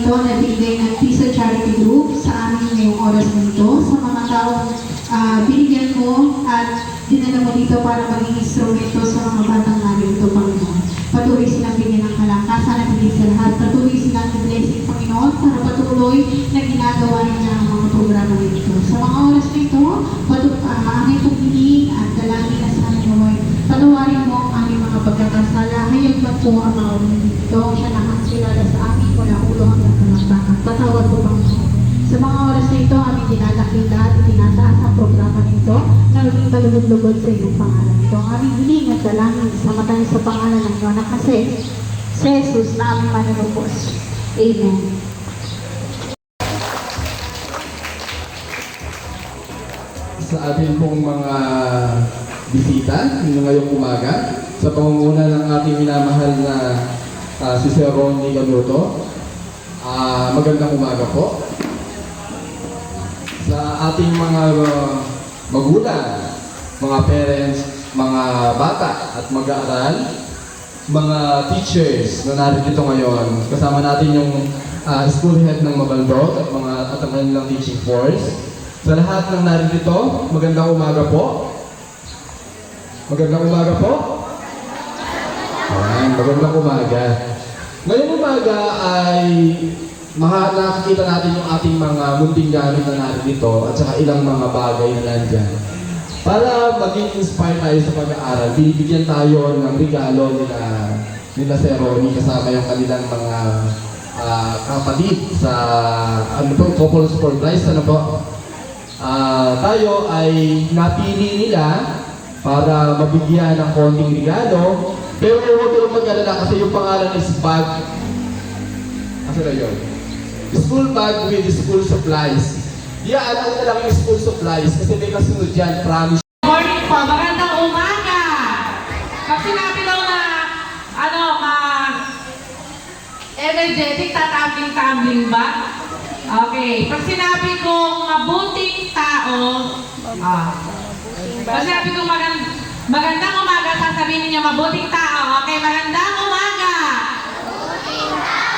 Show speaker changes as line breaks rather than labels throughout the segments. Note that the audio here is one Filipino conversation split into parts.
ito na binigay ng Piso Charity Group sa amin ngayong oras na ito, sa mga taong binigyan mo at dinala mo dito para maging instrumento sa mga batang narito, Panginoon. Patuloy silang bigyan ng kalakasan at bigyan sa lahat. Patuloy silang i-blessing, Panginoon, para patuloy na ginagawa niya ang mga programa nito. Sa mga oras na ito, aming pagpiling at dalangin na sa amin naway. Patawarin mo ang aming mga pagkakasala. Hayag na po ang mga dito. Siya nakasilala sa amin mula ulo hanggang kamataka. Patawad po, Panginoon. Sa mga oras na ito, aming dinadakita at itinataas ang programa nito na maging kalugod-lugod sa iyong pangalan. Ito ang aming hiling at dalangin sa matayo sa pangalan ng iyong anak kasi si Jesus na aming manunubos. Amen.
Sa ating pong mga bisita ngayong umaga, sa pangunguna ng ating minamahal na si Sir Ronnie Ganuto, magandang umaga po. Sa ating mga magulang, mga parents, mga bata at mag-aaral, mga teachers na narito ngayon, kasama natin yung school head ng Mabaldog at ang kanilang teaching force. Sa lahat ng narito, magandang umaga po. Magandang umaga po. Ayan, magandang umaga. Ngayong umaga ay nakikita natin yung ating mga munting gamit na narito at saka ilang mga bagay na nandyan. Para maging inspired tayo sa pag-aaral, bibigyan tayo ng regalo nila Sir Ronnie kasama yung kanilang mga kapatid sa Couples for Christ. Tayo ay napili nila para mabigyan ng konting regalo. Pero huwag kayong mag-alala kasi yung pangalan is bag. Asa na yun? School bag with school supplies. Alam na lang yung school supplies kasi may kasunod dyan, promise.
Morning po, magandang umaga! Pag sinabi daw na, energetic, tatambling-tambling ba? Okay. Pag sinabi kong mabuting tao, pag sinabi kong magandang umaga, sasabihin niyo mabuting tao. Okay, magandang umaga!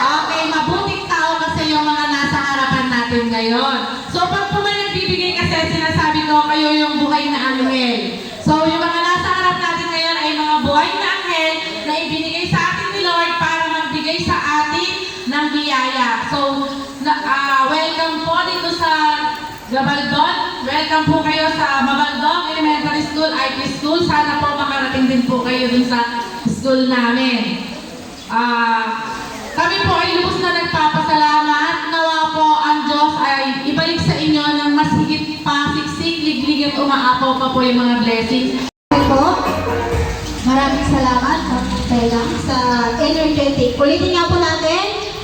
Okay, mabuting tao kasi yung mga nasa harapan natin ngayon. So, pag po may nagbibigay kasi, sinasabi ko, kayo yung buhay na anghel. So, yung mga nasa harap natin ngayon ay mga buhay na anghel na ibinigay sa atin ni Lord para magbigay sa atin ng biyaya. So, welcome po dito sa Gabaldon. Welcome po kayo sa Mabaldon Elementary School, IT School. Sana po makarating din po kayo dun sa school namin. Kami po ay lubos na nagpapasalamat. Nawa po ang Diyos ay ibalik sa inyo ng mas higit pa, siksik, liglig at umaapaw pa po yung mga blessings.
Po, maraming salamat sa energetic. Ulitin nga po natin.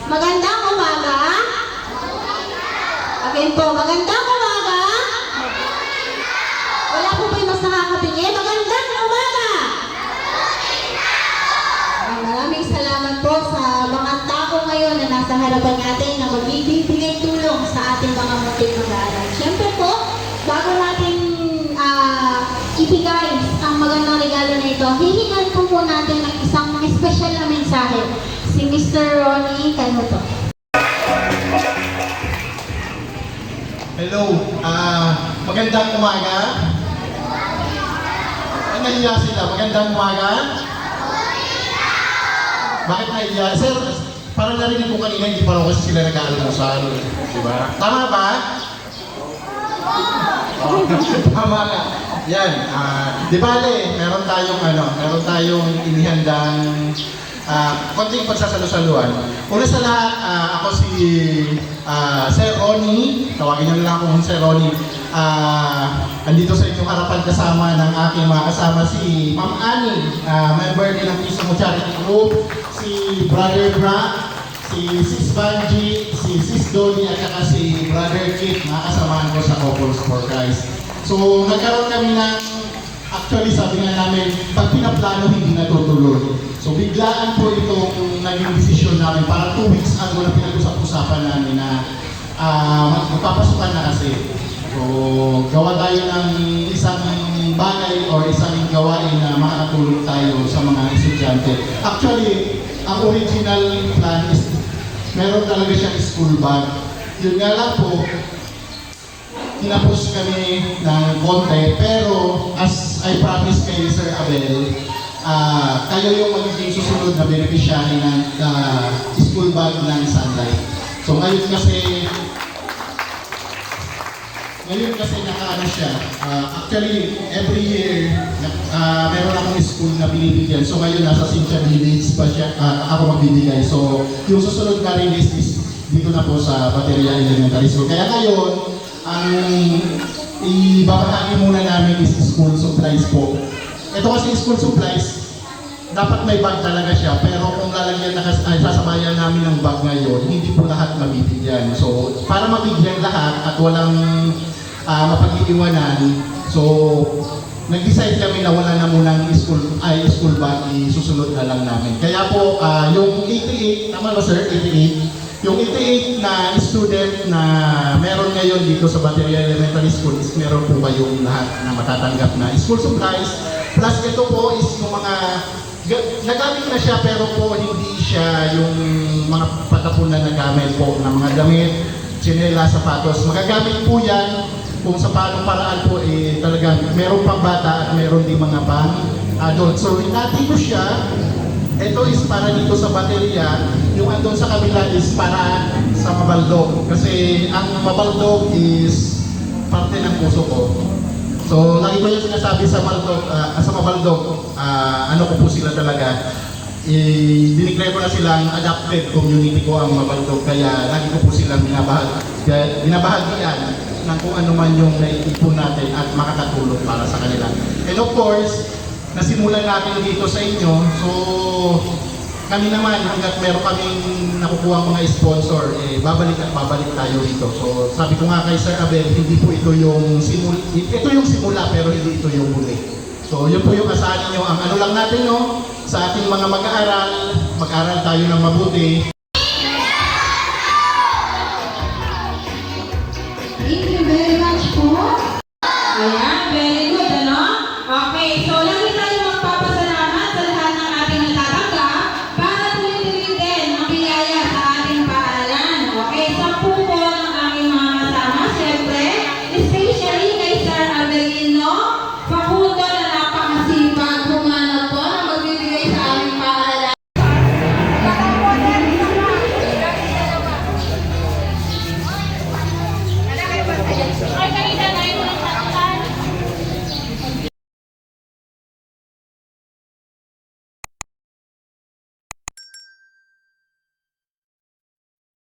Magandang umaga. Again po, magandang umaga. Wala po ba yung mas nakakapingin? Magandang umaga. Maraming salamat po sa mga tao ngayon na nasa harapan natin na magbibigay tulong sa ating mga munting mag-aaral. Siyempre po, bago natin ibigay ang magandang regalo na ito, hihingan po natin ng isang special na mensahe, si Mr. Ronnie Ganuto.
Hello, magandang umaga. Ay, nahiya sila. Magandang umaga. Bakit nahiya? Sir, parang narinig ko kanina, hindi pa rin kasi sila nag-aalmusal. Diba? Tama ba? Tama nga. Yan. Di bale, meron tayong inihandang konting pagsasalusaluan. Una sa lahat, ako si Sir Ronnie. Tawagin niyo na lang akong Sir Ronnie. Andito sa inyong harapan kasama ng aking mga kasama si Ma'am Annie, member din ng Piso Charity Group, si Brother Brock, si Sis Banji, si Sis Donnie, at saka si Brother Kit, mga kasamahan ko sa Couples for Christ. So, nagkaroon kami ng, actually sabi nga namin, pag pinaplano hindi natutuloy. So, biglaan po itong naging desisyon namin para 2 weeks ago na pinag-usap-usapan namin na magpapasukan na kasi. So, gawa tayo ng isang bagay or isang gawain na makakatulong tayo sa mga estudyante. Actually, ang original plan is meron talaga siyang school bag. Yun nga lang po, tinapos kami ng konti, pero as I promised kay Sir Abel, kayo yung magiging susunod na beneficiary ng school bag ng Sunlight. So ngayon kasi nakaano siya. Actually, every year, meron akong school na binibigyan. So ngayon nasa Cynthia Village pa siya, ako magbibigay. So yung susunod na release is dito na po sa Bateria Elementary School. Kaya ngayon, ang ibabahagi muna namin is school supplies po. Ito kasi school supplies, dapat may bag talaga siya, pero kung lalagyan ay sasabayan namin ng bag ngayon, hindi po lahat mabibigyan. So, para mabigyan lahat at walang mapag-iiwanan, so nag-decide kami na wala na munang school bag, isusunod na lang namin. Kaya po, yung 88, tama ba sir? 88? Yung 88 na student na meron ngayon dito sa Bateria Elementary School is meron po kayong lahat na matatanggap na school supplies. Plus ito po is yung mga nagamit na siya pero po hindi siya yung mga patapunan na gamit po na mga damit, tsinela, sapatos. Magagamit po yan kung sa paano paraan po talagang meron pang bata at meron din mga pang adult. So hinati ko siya. Ito is para dito sa baterya, yung andun sa kabila is para sa Mabaldog. Kasi ang Mabaldog is parte ng puso ko. So, lagi ko yung sinasabi sa Mabaldog, ano ko po sila talaga. Diniklear ko na silang adopted community ko ang Mabaldog. Kaya lagi ko po silang binabahagian ng kung ano man yung naiipon natin at makakatulong para sa kanila. And of course, nasimulan natin dito sa inyo. So, kami naman, hanggat meron kaming nakukuha mga sponsor, babalik at babalik tayo dito. So, sabi ko nga kay Sir Abel, hindi po ito yung simula, pero hindi ito yung huli. So, yun po yung asahan nyo. Ang ano lang natin, no, sa ating mga mag-aaral tayo ng mabuti.